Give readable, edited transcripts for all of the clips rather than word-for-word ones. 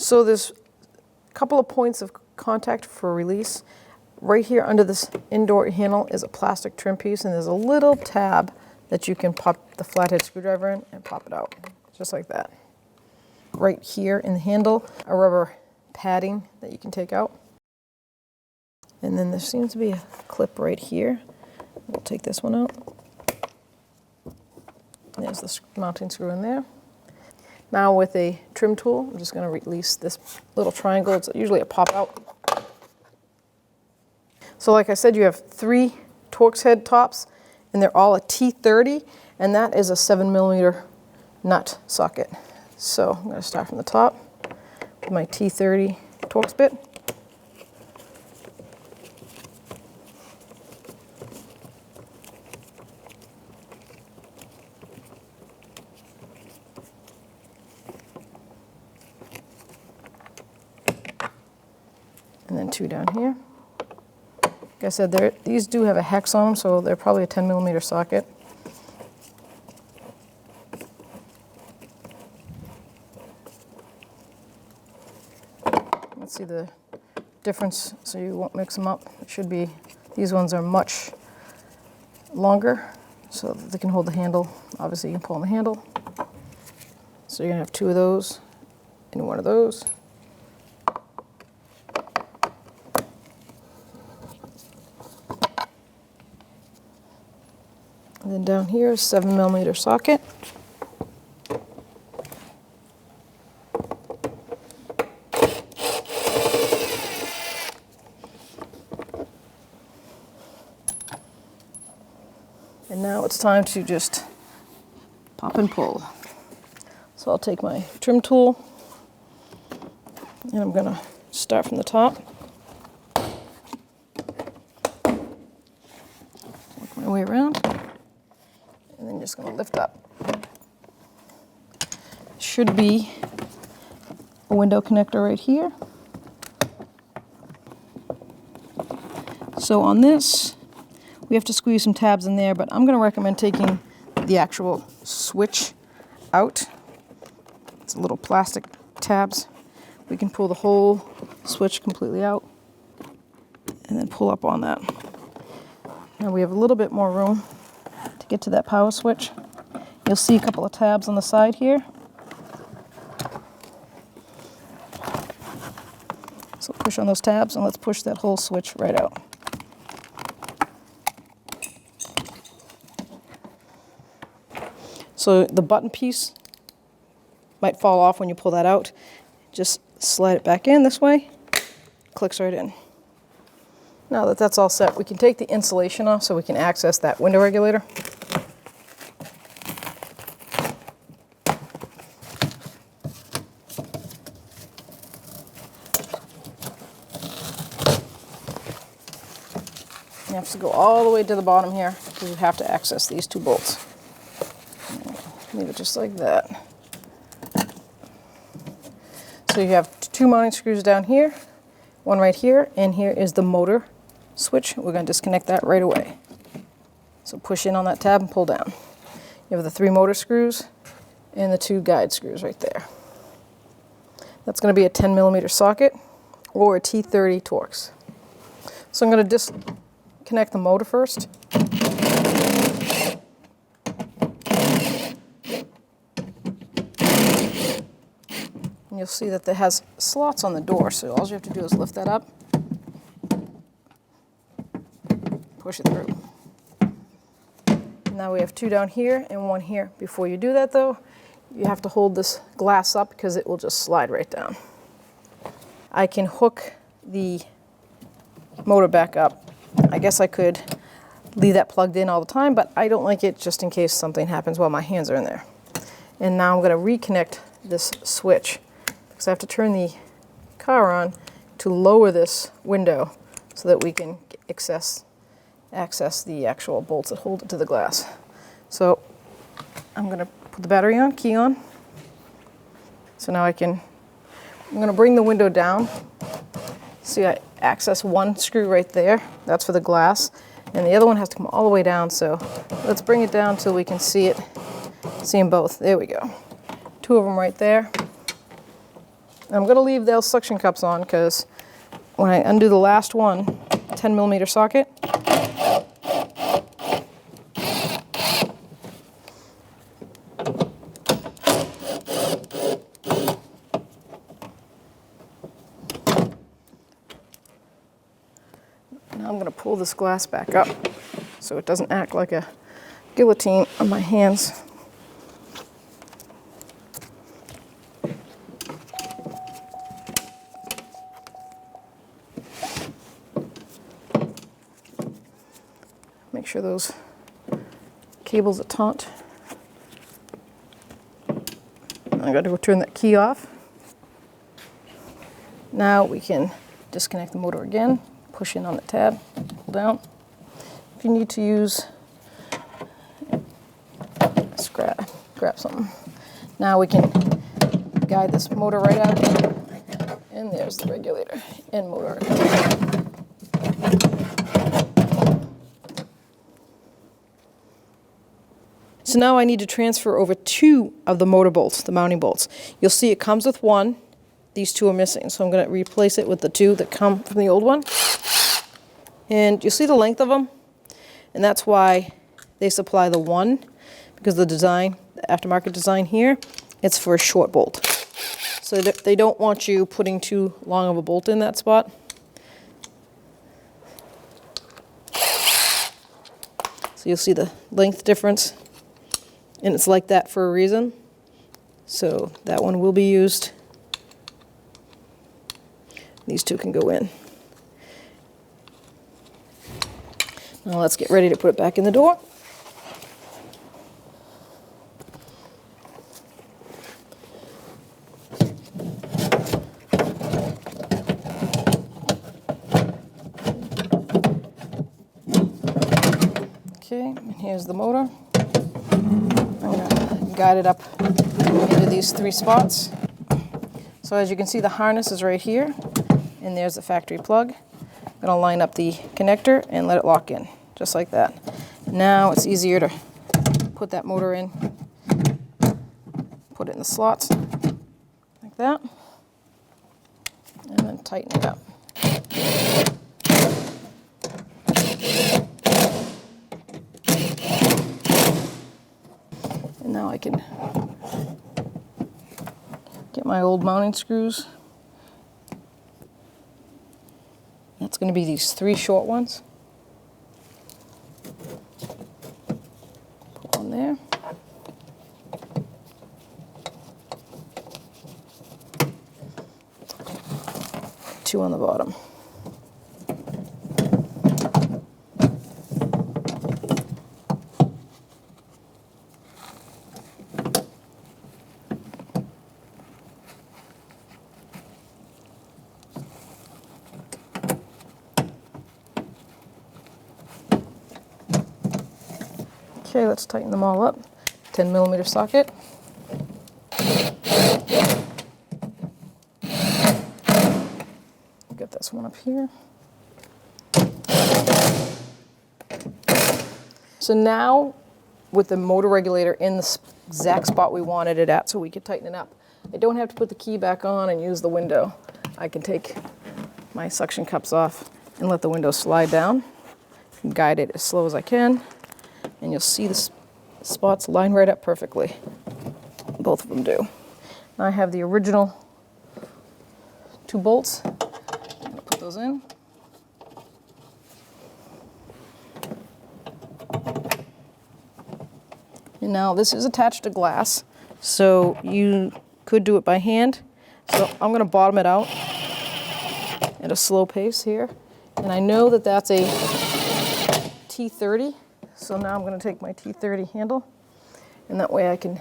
So there's a couple of points of contact for release. Right here under this indoor handle is a plastic trim piece, and there's a little tab that you can pop the flathead screwdriver in and pop it out, just like that. Right here in the handle, a rubber padding that you can take out. And then there seems to be a clip right here. We'll take this one out. There's the mounting screw in there. Now with a trim tool, I'm just going to release this little triangle. It's usually a pop out. So like I said, you have 3 Torx head tops, and they're all a T30, and that is a 7mm nut socket. So I'm going to start from the top with my T30 Torx bit. And then 2 down here. Like I said, these do have a hex on them, so they're probably a 10mm socket. Let's see the difference so you won't mix them up. It should be, these ones are much longer so that they can hold the handle. Obviously you can pull on the handle. So you're gonna have 2 of those and 1 of those. And then down here is 7mm socket. And now it's time to just pop and pull. So I'll take my trim tool and I'm gonna start from the top. Work my way around. And then just going to lift up. Should be a window connector right here. So on this, we have to squeeze some tabs in there, but I'm going to recommend taking the actual switch out. It's little plastic tabs. We can pull the whole switch completely out and then pull up on that. Now we have a little bit more room to get to that power switch. You'll see a couple of tabs on the side here. So push on those tabs and let's push that whole switch right out. So the button piece might fall off when you pull that out. Just slide it back in this way, clicks right in. Now that that's all set, we can take the insulation off so we can access that window regulator. You have to go all the way to the bottom here because you have to access these 2 bolts. Leave it just like that. So you have 2 mounting screws down here, 1 right here, and here is the motor switch. We're going to disconnect that right away. So push in on that tab and pull down. You have the 3 motor screws and the 2 guide screws right there. That's going to be a 10mm socket or a T30 Torx. So I'm going to disconnect the motor first. And you'll see that it has slots on the door, so all you have to do is lift that up, push it through. Now we have 2 down here and 1 here. Before you do that though, you have to hold this glass up because it will just slide right down. I can hook the motor back up. I guess I could leave that plugged in all the time, but I don't like it just in case something happens while my hands are in there. And now I'm going to reconnect this switch because I have to turn the car on to lower this window so that we can access the actual bolts that hold it to the glass. So I'm going to put the battery on, key on. So now I'm going to bring the window down. See, I access 1 screw right there. That's for the glass. And the other one has to come all the way down. So let's bring it down so we can see them both. There we go. 2 of them right there. I'm going to leave those suction cups on because when I undo the last one, 10mm socket, now I'm going to pull this glass back up so it doesn't act like a guillotine on my hands. Make sure those cables are taut. I got to go turn that key off. Now we can disconnect the motor again, push in on the tab, pull down. If you need to use, let's grab something. Now we can guide this motor right out, and there's the regulator and motor. So now I need to transfer over 2 of the motor bolts, the mounting bolts. You'll see it comes with 1. These 2 are missing, so I'm going to replace it with the 2 that come from the old one. And you'll see the length of them, and that's why they supply the 1, because the design, the aftermarket design here, it's for a short bolt. So they don't want you putting too long of a bolt in that spot. So you'll see the length difference. And it's like that for a reason. So that one will be used. These 2 can go in. Now let's get ready to put it back in the door. Okay, and here's the motor. I'm going to guide it up into these 3 spots. So as you can see, the harness is right here, and there's the factory plug. I'm going to line up the connector and let it lock in, just like that. Now it's easier to put that motor in, put it in the slots, like that, and then tighten it up. And now I can get my old mounting screws. That's going to be these 3 short ones. Put one there. Two on the bottom. Okay, let's tighten them all up. 10mm socket. Get this one up here. So now, with the motor regulator in the exact spot we wanted it at, so we could tighten it up, I don't have to put the key back on and use the window. I can take my suction cups off and let the window slide down, guide it as slow as I can, and you'll see the spots line right up perfectly. Both of them do. Now I have the original 2 bolts. I'm going to put those in. And now this is attached to glass, so you could do it by hand. So I'm going to bottom it out at a slow pace here. And I know that that's a T30. So now I'm going to take my T30 handle, and that way I can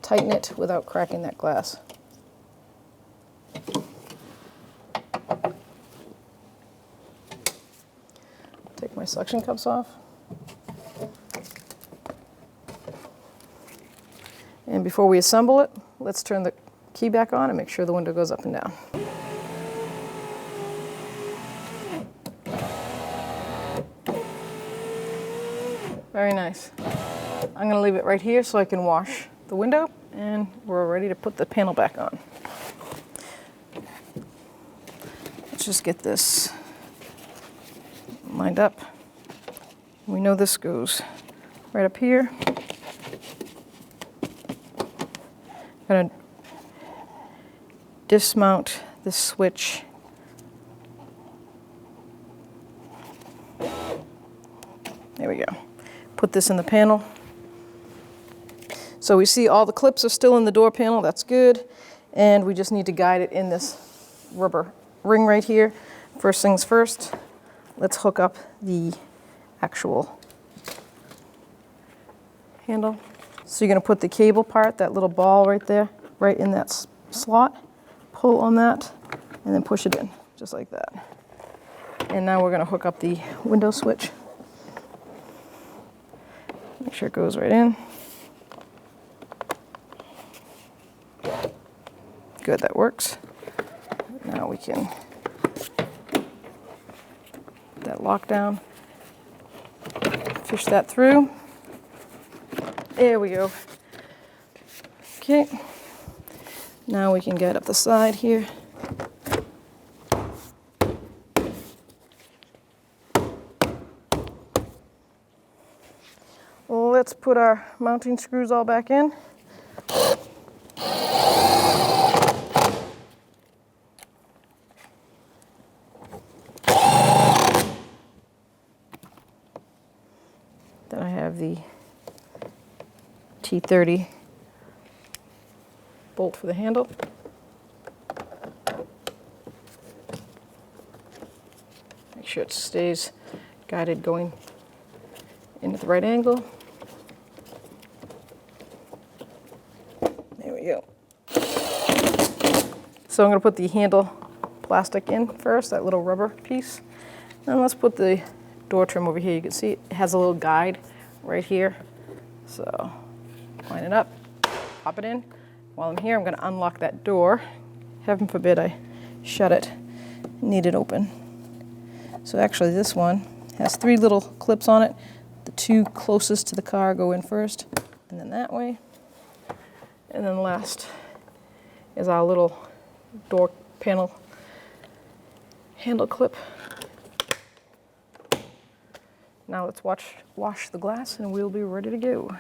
tighten it without cracking that glass. Take my suction cups off. And before we assemble it, let's turn the key back on and make sure the window goes up and down. Very nice. I'm going to leave it right here so I can wash the window, and we're ready to put the panel back on. let's just get this lined up. We know this goes right up here. I'm going to dismount this switch. There we go. Put this in the panel. So we see all the clips are still in the door panel, that's good. And we just need to guide it in this rubber ring right here. First things first, let's hook up the actual handle. So you're going to put the cable part, that little ball right there, right in that slot. Pull on that and then push it in, just like that. And now we're going to hook up the window switch. Make sure it goes right in. Good, that works. Now we can put that lock down, fish that through. There we go. Okay. Now we can get up the side here. Let's put our mounting screws all back in. Then I have the T30 bolt for the handle. Make sure it stays guided going in at the right angle. There we go. So I'm going to put the handle plastic in first, that little rubber piece. And let's put the door trim over here. You can see it has a little guide right here. So line it up, pop it in. While I'm here, I'm going to unlock that door. Heaven forbid I shut it, need it open. So actually this one has 3 little clips on it. The 2 closest to the car go in first, and then that way. And then last is our little door panel handle clip. Now let's wash the glass and we'll be ready to go.